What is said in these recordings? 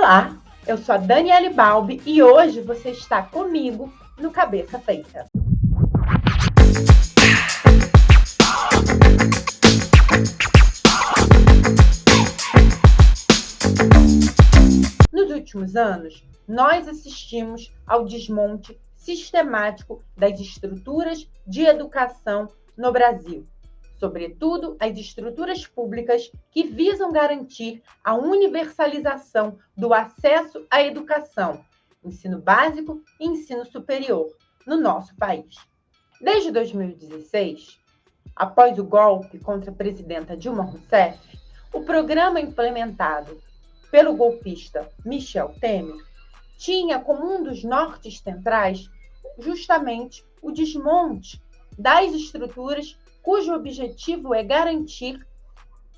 Olá, eu sou a Daniele Balbi e hoje você está comigo no Cabeça Feita. Nos últimos anos, nós assistimos ao desmonte sistemático das estruturas de educação no Brasil, sobretudo as estruturas públicas que visam garantir a universalização do acesso à educação, ensino básico e ensino superior, no nosso país. Desde 2016, após o golpe contra a presidenta Dilma Rousseff, o programa implementado pelo golpista Michel Temer tinha como um dos nortes centrais justamente o desmonte das estruturas cujo objetivo é garantir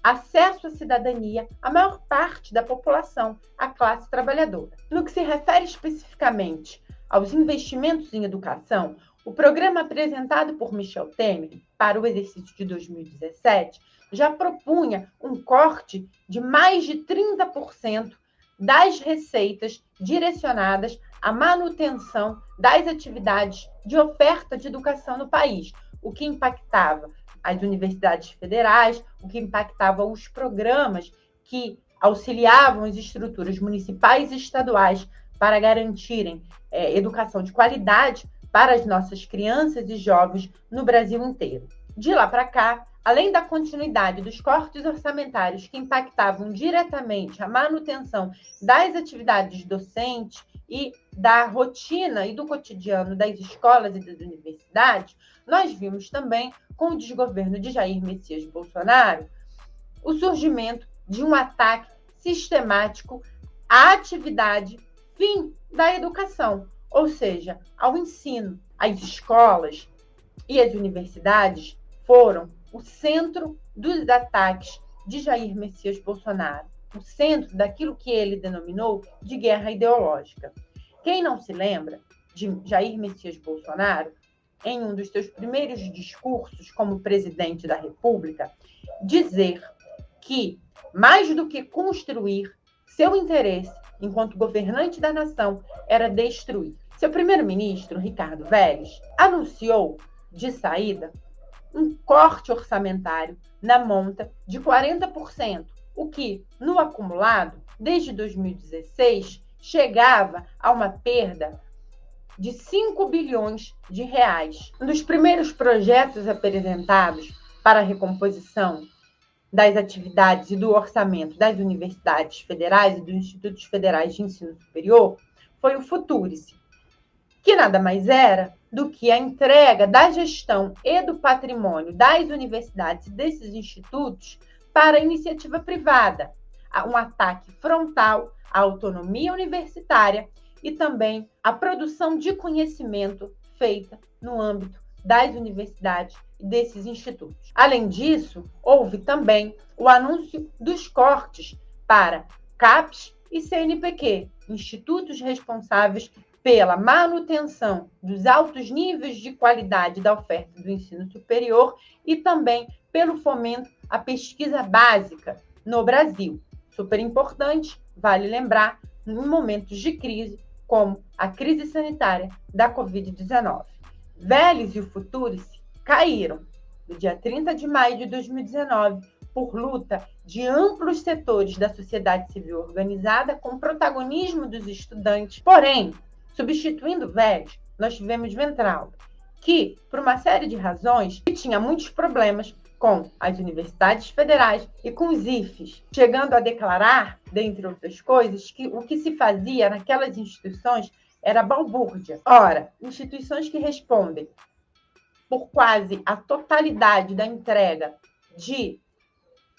acesso à cidadania à maior parte da população, a classe trabalhadora. No que se refere especificamente aos investimentos em educação, o programa apresentado por Michel Temer para o exercício de 2017 já propunha um corte de mais de 30% das receitas direcionadas à manutenção das atividades de oferta de educação no país, o que impactava as universidades federais, o que impactava os programas que auxiliavam as estruturas municipais e estaduais para garantirem educação de qualidade para as nossas crianças e jovens no Brasil inteiro. De lá para cá, além da continuidade dos cortes orçamentários que impactavam diretamente a manutenção das atividades docentes e da rotina e do cotidiano das escolas e das universidades, nós vimos também, com o desgoverno de Jair Messias Bolsonaro, o surgimento de um ataque sistemático à atividade fim da educação, ou seja, ao ensino. As escolas e as universidades foram o centro dos ataques de Jair Messias Bolsonaro, o centro daquilo que ele denominou de guerra ideológica. Quem não se lembra de Jair Messias Bolsonaro, em um dos seus primeiros discursos como presidente da República, dizer que, mais do que construir, seu interesse enquanto governante da nação era destruir. Seu primeiro-ministro, Ricardo Vélez, anunciou de saída um corte orçamentário na monta de 40%, o que, no acumulado, desde 2016, chegava a uma perda de 5 bilhões de reais. Um dos primeiros projetos apresentados para a recomposição das atividades e do orçamento das universidades federais e dos institutos federais de ensino superior foi o Futurice, que nada mais era do que a entrega da gestão e do patrimônio das universidades e desses institutos para a iniciativa privada, um ataque frontal à autonomia universitária e também à produção de conhecimento feita no âmbito das universidades e desses institutos. Além disso, houve também o anúncio dos cortes para CAPES e CNPq, institutos responsáveis pela manutenção dos altos níveis de qualidade da oferta do ensino superior e também pelo fomento à pesquisa básica no Brasil. Super importante, vale lembrar, em momentos de crise, como a crise sanitária da Covid-19. Vélez e o Futurice caíram no dia 30 de maio de 2019 por luta de amplos setores da sociedade civil organizada com protagonismo dos estudantes. Porém, substituindo Vélez, nós tivemos Weintraub, que, por uma série de razões, tinha muitos problemas com as universidades federais e com os IFES, chegando a declarar, dentre outras coisas, que o que se fazia naquelas instituições era balbúrdia. Ora, instituições que respondem por quase a totalidade da entrega de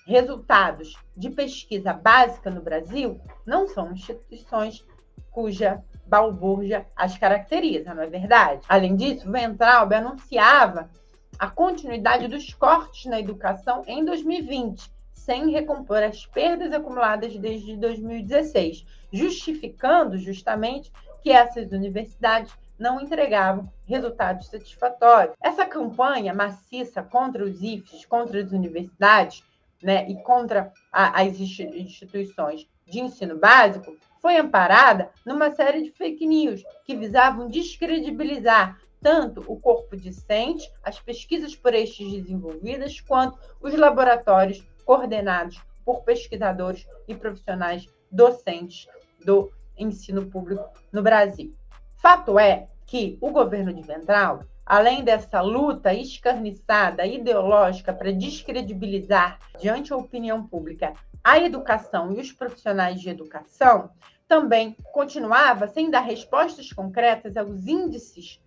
resultados de pesquisa básica no Brasil não são instituições cuja balbúrdia as caracteriza, não é verdade? Além disso, Weintraub anunciava a continuidade dos cortes na educação em 2020, sem recompor as perdas acumuladas desde 2016, justificando justamente que essas universidades não entregavam resultados satisfatórios. Essa campanha maciça contra os IFES, contra as universidades, né, e contra as instituições de ensino básico foi amparada numa série de fake news que visavam descredibilizar tanto o corpo discente, as pesquisas por estes desenvolvidas, quanto os laboratórios coordenados por pesquisadores e profissionais docentes do ensino público no Brasil. Fato é que o governo de Weintraub, além dessa luta escarniçada, ideológica, para descredibilizar diante a opinião pública a educação e os profissionais de educação, também continuava sem dar respostas concretas aos índices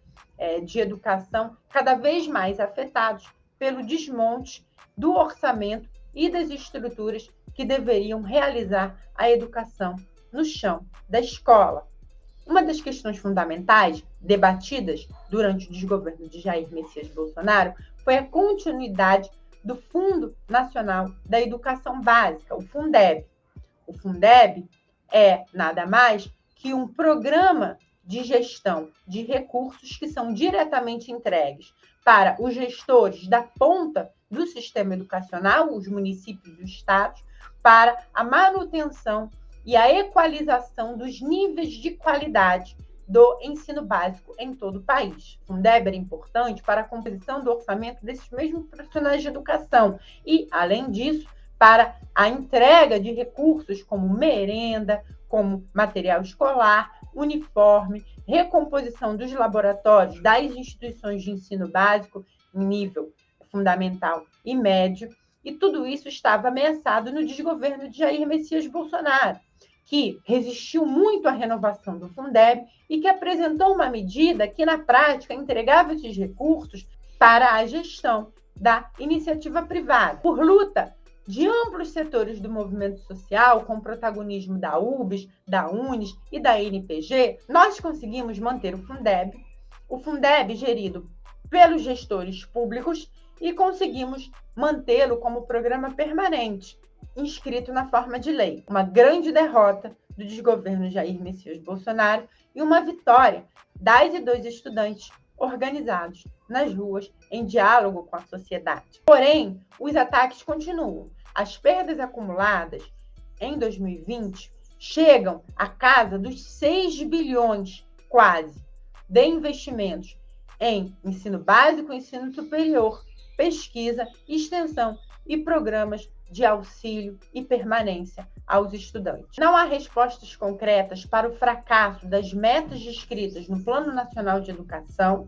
de educação cada vez mais afetados pelo desmonte do orçamento e das estruturas que deveriam realizar a educação no chão da escola. Uma das questões fundamentais debatidas durante o desgoverno de Jair Messias Bolsonaro foi a continuidade do Fundo Nacional da Educação Básica, o Fundeb. O Fundeb é nada mais que um programa de gestão de recursos que são diretamente entregues para os gestores da ponta do sistema educacional, os municípios e os estados, para a manutenção e a equalização dos níveis de qualidade do ensino básico em todo o país. O Fundeb era importante para a composição do orçamento desses mesmos profissionais de educação e, além disso, para a entrega de recursos como merenda, como material escolar, uniforme, recomposição dos laboratórios das instituições de ensino básico em nível fundamental e médio, e tudo isso estava ameaçado no desgoverno de Jair Messias Bolsonaro, que resistiu muito à renovação do Fundeb e que apresentou uma medida que, na prática, entregava esses recursos para a gestão da iniciativa privada. Por luta de amplos setores do movimento social, com protagonismo da UBS, da UNES e da NPG, nós conseguimos manter o Fundeb gerido pelos gestores públicos e conseguimos mantê-lo como programa permanente, inscrito na forma de lei. Uma grande derrota do desgoverno Jair Messias Bolsonaro e uma vitória das e dos estudantes organizados nas ruas em diálogo com a sociedade. Porém, os ataques continuam. As perdas acumuladas em 2020 chegam à casa dos 6 bilhões, quase, de investimentos em ensino básico, ensino superior, pesquisa, extensão e programas de auxílio e permanência aos estudantes. Não há respostas concretas para o fracasso das metas descritas no Plano Nacional de Educação,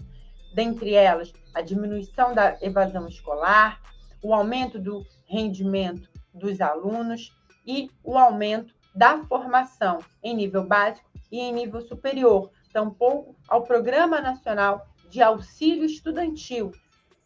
dentre elas a diminuição da evasão escolar, o aumento do rendimento dos alunos e o aumento da formação em nível básico e em nível superior, tampouco ao Programa Nacional de Auxílio Estudantil.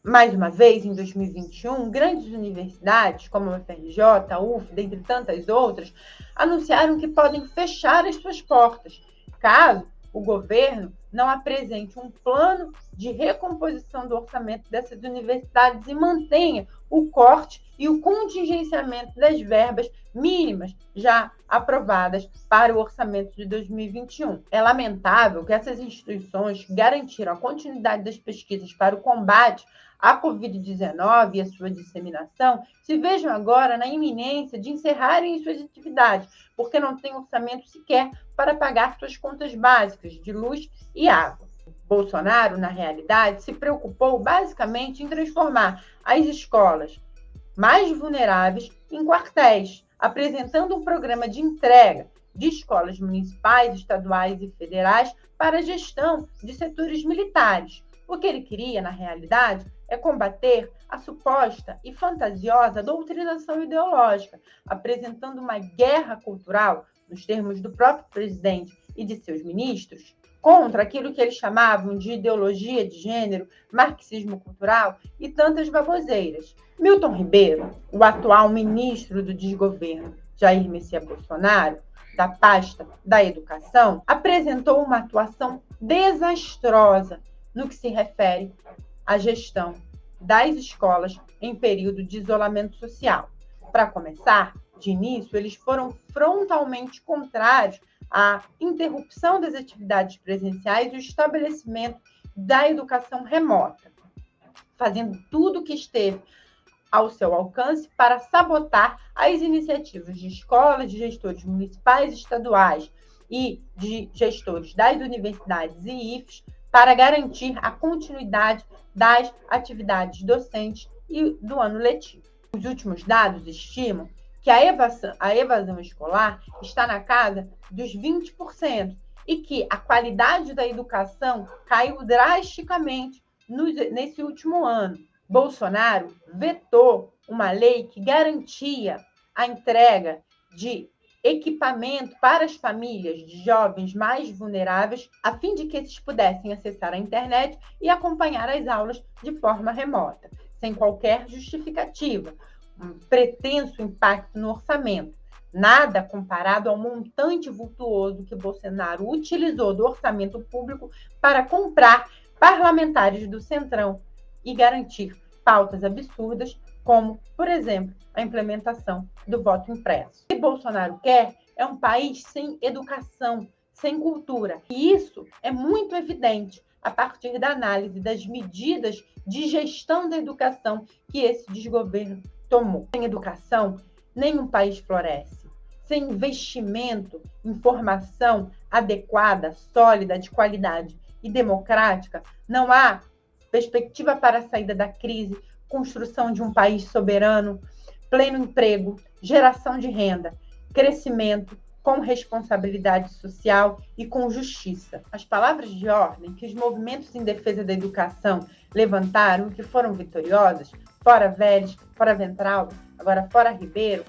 Mais uma vez, em 2021, grandes universidades, como a UFRJ, a UF, dentre tantas outras, anunciaram que podem fechar as suas portas, caso o governo não apresente um plano de recomposição do orçamento dessas universidades e mantenha o corte e o contingenciamento das verbas mínimas já aprovadas para o orçamento de 2021. É lamentável que essas instituições que garantiram a continuidade das pesquisas para o combate à Covid-19 e a sua disseminação se vejam agora na iminência de encerrarem suas atividades, porque não têm orçamento sequer para pagar suas contas básicas de luz e água. Bolsonaro, na realidade, se preocupou basicamente em transformar as escolas mais vulneráveis em quartéis, apresentando um programa de entrega de escolas municipais, estaduais e federais para a gestão de setores militares. O que ele queria, na realidade, é combater a suposta e fantasiosa doutrinação ideológica, apresentando uma guerra cultural, nos termos do próprio presidente e de seus ministros, contra aquilo que eles chamavam de ideologia de gênero, marxismo cultural e tantas baboseiras. Milton Ribeiro, o atual ministro do desgoverno Jair Messias Bolsonaro, da pasta da educação, apresentou uma atuação desastrosa no que se refere à gestão das escolas em período de isolamento social. Para começar, de início, eles foram frontalmente contrários à interrupção das atividades presenciais e o estabelecimento da educação remota, fazendo tudo o que esteve ao seu alcance para sabotar as iniciativas de escolas, de gestores municipais e estaduais, e de gestores das universidades e IFES para garantir a continuidade das atividades docentes e do ano letivo. Os últimos dados estimam que a evasão escolar está na casa dos 20% e que a qualidade da educação caiu drasticamente nesse último ano. Bolsonaro vetou uma lei que garantia a entrega de equipamento para as famílias de jovens mais vulneráveis, a fim de que esses pudessem acessar a internet e acompanhar as aulas de forma remota, sem qualquer justificativa, um pretenso impacto no orçamento. Nada comparado ao montante vultuoso que Bolsonaro utilizou do orçamento público para comprar parlamentares do Centrão e garantir pautas absurdas, como, por exemplo, a implementação do voto impresso. O que Bolsonaro quer é um país sem educação, sem cultura. E isso é muito evidente a partir da análise das medidas de gestão da educação que esse desgoverno tomou. Sem educação, nenhum país floresce. Sem investimento em formação adequada, sólida, de qualidade e democrática, não há perspectiva para a saída da crise, construção de um país soberano, pleno emprego, geração de renda, crescimento com responsabilidade social e com justiça. As palavras de ordem que os movimentos em defesa da educação levantaram, que foram vitoriosas, fora Vélez, fora Weintraub, agora fora Ribeiro,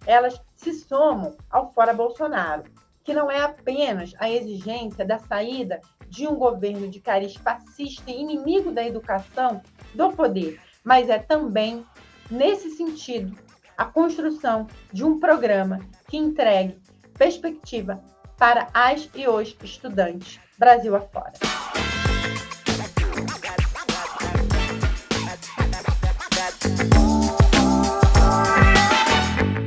elas se somam ao fora Bolsonaro, que não é apenas a exigência da saída de um governo de cariz fascista e inimigo da educação do poder, mas é também, nesse sentido, a construção de um programa que entregue perspectiva para as e os estudantes Brasil afora.